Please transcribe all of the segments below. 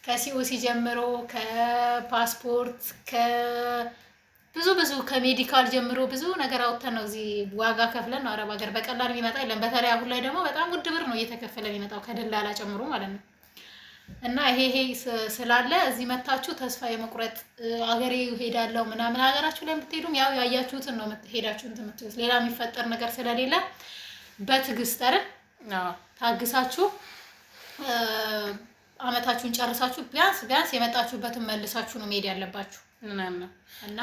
ከሲኦሲ ጀምሮ ከፓስፖርት ብዙ ከሜዲካል ጀምሮ ብዙ ነገር አውጥተን ነው እዚህ ዋጋ ከፍለን ነው አረብ ሀገር በቀላል የሚመጣ የለም። በተለይ አሁን ላይ ደግሞ በጣም ውድ ብር ነው እየተከፈለ የሚመጣው ከደላላ ጨምሮ ማለት ነው። እና ይሄ ስላለ እዚህ መታችሁ ተስፋ የመቁረጥ አገሬ ሄዳለሁ ምናምን ሀገራችሁ ላይ የምትሄዱም ያው ያያችሁትን ነው ሄዳችሁ እንትን የምትሉት ሌላ የሚፈጠር ነገር ስለሌለ በትዕግስት አይደል ታግሳችሁ አመታችሁን ጨርሳችሁ ቢያንስ የመጣችሁበትን መልሳችሁ ነው መሄድ ያለባችሁ። እና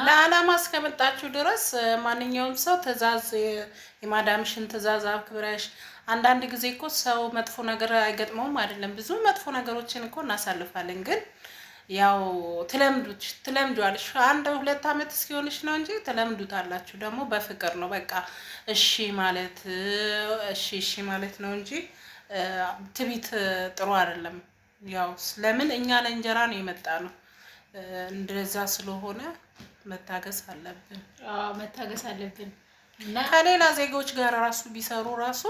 ለዓላማ እስከመጣችሁ ድረስ ማንኛውም ሰው ትዕዛዝ የማዳምሽን ትዕዛዝ አክብረሽ አንዳንድ ጊዜ እኮ ሰው መጥፎ ነገር አይገጥመውም አይደለም ብዙ መጥፎ ነገሮችን እኮ እናሳልፋለን ግን ያው ትለምዱዋለሽ 1-2 አመት እስኪሆንሽ ነው እንጂ ትለምዱታላችሁ ደግሞ በፍቅር ነው በቃ እሺ ማለት ነው እንጂ ትቢት ጥሩ አይደለም። ያው ለምን እኛ ለእንጀራ ነው የመጣ ነው እንደዛ ስለሆነ መታገስ አለብን። መታገስ አለብን። እና ከሌላ ዜጎች ጋር ራሱ ቢሰሩ ራሱ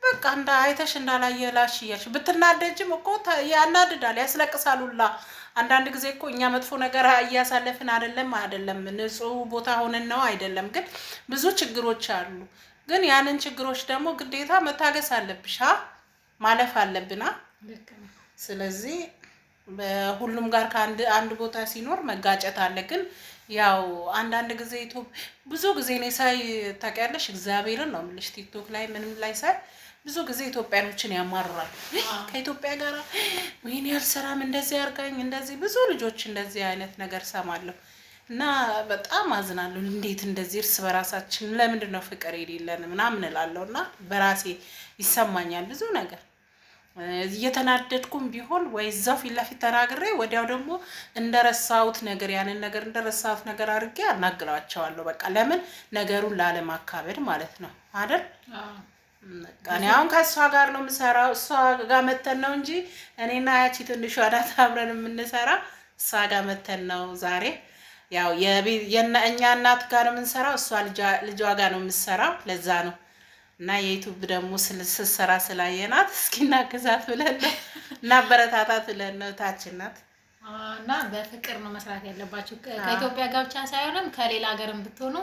በቃ አይተሽ እንዳላየላሽ እያልሽ ብትናደጅም እኮ ያናድዳል ያስለቅሳሉላ። አንዳንድ ጊዜ እኮ እኛ መጥፎ ነገር እያሳለፍን አይደለም ንጹህ ቦታ ሆነን ነው አይደለም ግን ብዙ ችግሮች አሉ። ግን ያንን ችግሮች ደግሞ ግዴታ መታገስ አለብሽ ማለፍ አለብና ስለዚህ በሁሉም ጋር አንድ ቦታ ሲኖር መጋጨት አለ። ግን ያው አንዳንድ ጊዜ ብዙ ጊዜ ነው ሳይ ታውቂያለሽ እግዚአብሔርን ነው የምልሽ ቲክቶክ ላይ ምንም ላይ ሳይ ብዙ ጊዜ ኢትዮጵያኖችን ያማርራል ከኢትዮጵያ ጋር ወይኔ ያልሰራም እንደዚህ አርጋኝ እንደዚህ ብዙ ልጆች እንደዚህ አይነት ነገር ሰማለሁ እና በጣም አዝናለሁ። እንዴት እንደዚህ እርስ በራሳችን ለምንድን ነው ፍቅር የሌለን ምናምን እላለሁና በራሴ ይሰማኛል ብዙ ነገር እየተናደድኩም ቢሆን ወይ እዛው ፊት ለፊት ተናግሬ ወዲያው ደግሞ እንደረሳሁት ነገር ያንን ነገር እንደረሳሁት ነገር አድርጌ አናግራቸዋለሁ። በቃ ለምን ነገሩን ላለማካበድ ማለት ነው አይደል? እኔ አሁን ከእሷ ጋር ነው የምሰራው እሷ ጋር መተን ነው እንጂ እኔና ያቺ ትንሿ ናት አብረን የምንሰራ እሷ ጋር መተን ነው ዛሬ ያው እኛ እናት ጋር ነው የምንሰራው እሷ ልጇ ጋር ነው የምትሰራው ለዛ ነው። እና የዩቲዩብ ደግሞ ስትሰራ ስላየናት እስኪ እናግዛት ብለን ነው እናበረታታት ብለን ነው ታችን ናት። እና በፍቅር ነው መስራት ያለባችሁ ከኢትዮጵያ ጋር ብቻ ሳይሆንም ከሌላ ሀገርም ብትሆኑ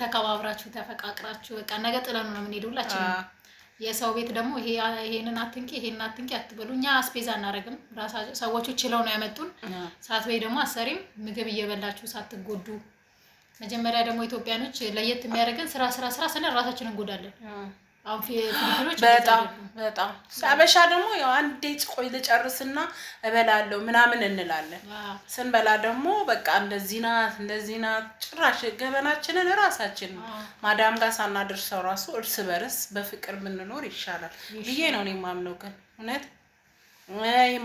ተከባብራችሁ ተፈቃቅራችሁ በቃ ነገ ጥለን ነው የምንሄደው ሁላችንም። የሰው ቤት ደግሞ ይሄንን አትንቂ አትበሉ። እኛ አስፔዛ እናደርግም ራሳቸው ሰዎቹ ችለው ነው ያመጡን። ሳትበይ ደግሞ አሰሪም ምግብ እየበላችሁ ሳትጎዱ መጀመሪያ ደግሞ ኢትዮጵያኖች ለየት የሚያደርገን ስራ ስንል ራሳችንን እንጎዳለን። አሁን ፊሊፒኖች በጣም አበሻ ደግሞ ያው አንዴ ቆይ ልጨርስና እበላለሁ ምናምን እንላለን። ስንበላ ደግሞ በቃ እንደዚህ ናት ጭራሽ ገበናችንን ራሳችን ማዳም ጋር ሳናደርሰው ራሱ እርስ በርስ በፍቅር ብንኖር ይሻላል ብዬ ነው እኔ የማምነው። ግን እውነት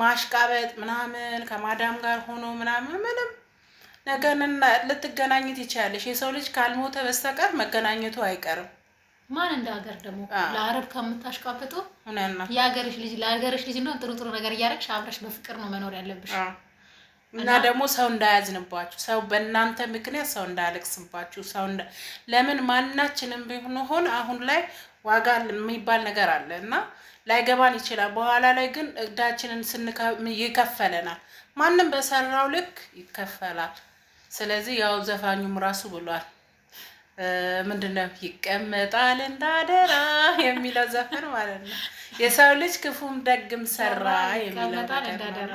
ማሽቃበጥ ምናምን ከማዳም ጋር ሆኖ ምናምን ምንም ነገርና ልትገናኙት ይቻላልሽ። የሰው ልጅ ካልሞተ በስተቀር መገናኘቱ አይቀርም። ማን እንደ ሀገር ደግሞ ለአረብ ከምታሽቃበጡ የሀገርሽ ልጅ ለሀገርሽ ልጅ ነው ጥሩ ነገር እያደረግሽ አብረሽ በፍቅር ነው መኖር ያለብሽ። እና ደግሞ ሰው እንዳያዝንባችሁ ሰው በእናንተ ምክንያት ሰው እንዳያለቅስባችሁ ለምን ማናችንም ቢሆን አሁን ላይ ዋጋ የሚባል ነገር አለ እና ላይገባን ይችላል። በኋላ ላይ ግን እዳችንን ይከፈለናል። ማንም በሰራው ልክ ይከፈላል። ስለዚህ ያው ዘፋኙም ራሱ ብሏል ምንድነው ይቀመጣል እንዳደራ የሚለው ዘፈን ማለት ነው። የሰው ልጅ ክፉም ደግም ሰራ የሚለው እንዳደራ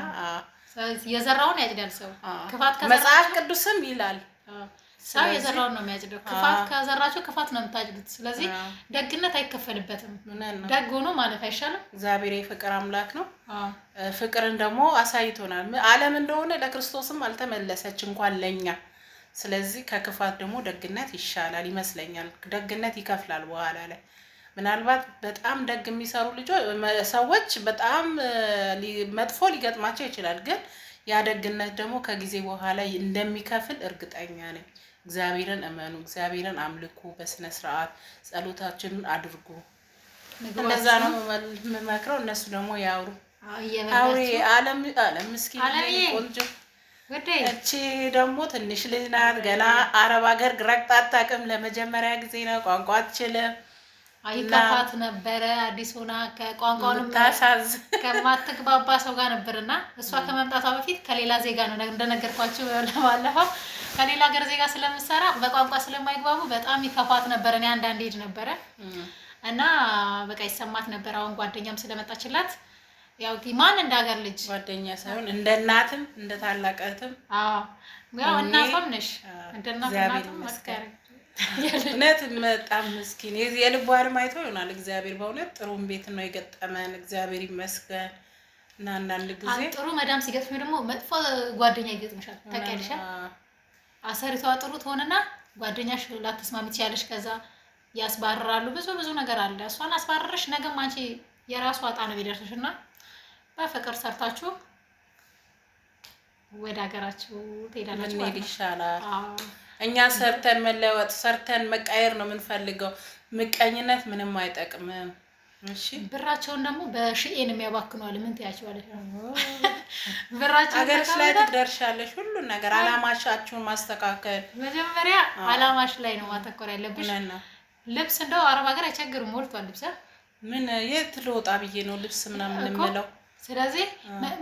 የዘራውን ያጭዳል ሰው ክፋት መጽሐፍ ቅዱስም ይላል ሰው የዘራውን ነው የሚያጭደው። ክፋት ከዘራችሁ ክፋት ነው የምታጭዱት። ስለዚህ ደግነት አይከፈልበትም። ደግ ሆኖ ማለት አይሻልም? እግዚአብሔር የፍቅር አምላክ ነው። ፍቅርን ደግሞ አሳይቶናል። ዓለም እንደሆነ ለክርስቶስም አልተመለሰች እንኳን ለኛ። ስለዚህ ከክፋት ደግሞ ደግነት ይሻላል ይመስለኛል። ደግነት ይከፍላል በኋላ ላይ ምናልባት በጣም ደግ የሚሰሩ ሰዎች በጣም መጥፎ ሊገጥማቸው ይችላል። ግን ያ ደግነት ደግሞ ከጊዜ በኋላ እንደሚከፍል እርግጠኛ ነኝ። እግዚአብሔርን እመኑ፣ እግዚአብሔርን አምልኩ፣ በስነ ስርዓት ጸሎታችንን አድርጉ። እንደዛ ነው የምመክረው። እነሱ ደግሞ ያውሩ አውሪ ዓለም ምስኪን ቆንጆ እቺ ደግሞ ትንሽ ልጅ ናት ገና አረብ ሀገር ረግጣ አታውቅም። ለመጀመሪያ ጊዜ ነው ቋንቋ አትችልም። አይከፋት ነበረ። አዲስ ሆና ከቋንቋውንም ታሳዝ ከማትግባባ ሰው ጋር ነበርና እሷ ከመምጣቷ በፊት ከሌላ ዜጋ ነው እንደነገርኳችሁ ለባለፈው ከሌላ ሀገር ዜጋ ስለምሰራ በቋንቋ ስለማይግባቡ በጣም ይከፋት ነበር። እኔ አንዳንዴ ሄድ ነበረ እና በቃ ይሰማት ነበር። አሁን ጓደኛም ስለመጣችላት ያው ማን እንደ ሀገር ልጅ ጓደኛ ሳይሆን እንደ እናትም እንደ ታላቀትም ያው እናቷም ነሽ እንደ እናትም መስከረ እውነት በጣም ምስኪን የልቧንም አይቶ ይሆናል እግዚአብሔር በእውነት ጥሩም ቤት ነው የገጠመን እግዚአብሔር ይመስገን። እና አንዳንድ ጊዜ ጥሩ መዳም ሲገጥም ደግሞ መጥፎ ጓደኛ ይገጥምሻል። ታውቂያለሽ አሰሪቷ ጥሩ ትሆንና ጓደኛሽ ላትስማሚ ትችያለሽ። ከዛ ያስባርራሉ። ብዙ ነገር አለ። እሷን አስባርረሽ ነገም አንቺ የራሷ ዕጣ ነው የሚደርስሽና በፍቅር ሰርታችሁ ወደ ሀገራችሁ ትሄዳላችሁ። ምን ይሻላል? እኛ ሰርተን መለወጥ ሰርተን መቀየር ነው የምንፈልገው። ምቀኝነት ምንም አይጠቅምም። እሺ ብራቸውን ደግሞ በሺኤን የሚያባክኗል። ምን ትያቸዋለሽ? ብራቸው ሀገርሽ ላይ ትደርሻለሽ። ሁሉን ነገር አላማሻችሁን ማስተካከል መጀመሪያ አላማሽ ላይ ነው ማተኮር ያለብሽ። ልብስ እንደው አረብ ሀገር አይቸግርም፣ ሞልቷል ልብስ። ምን የት ልወጣ ብዬ ነው ልብስ ምናምን የምለው። ስለዚህ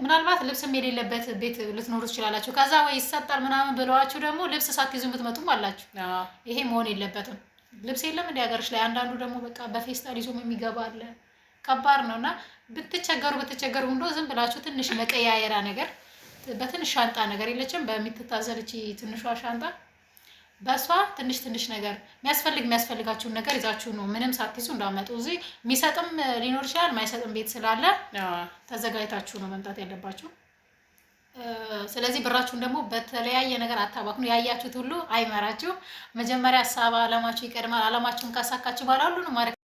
ምናልባት ልብስም የሌለበት ቤት ልትኖሩ ትችላላችሁ። ከዛ ወይ ይሰጣል ምናምን ብለዋችሁ ደግሞ ልብስ ሳትይዙ የምትመጡም አላችሁ። ይሄ መሆን የለበትም። ልብስ የለም እንደ ሀገርሽ ላይ። አንዳንዱ ደግሞ በቃ በፌስታል ይዞም የሚገባ አለ። ከባድ ነውና ብትቸገሩ እንደው ዝም ብላችሁ ትንሽ መቀያየራ ነገር በትንሽ ሻንጣ ነገር የለችም በሚትታዘልቺ ትንሿ ሻንጣ በሷ ትንሽ ነገር የሚያስፈልጋችሁን ነገር ይዛችሁ ነው ምንም ሳትይዙ እንዳመጡ። እዚህ የሚሰጥም ሊኖር ይችላል ማይሰጥም ቤት ስላለ ተዘጋጅታችሁ ነው መምጣት ያለባችሁ። ስለዚህ ብራችሁን ደግሞ በተለያየ ነገር አታባክኑ። ያያችሁት ሁሉ አይመራችሁ። መጀመሪያ ሀሳብ አላማችሁ ይቀድማል። አላማችሁን ካሳካችሁ በኋላ ሁሉንም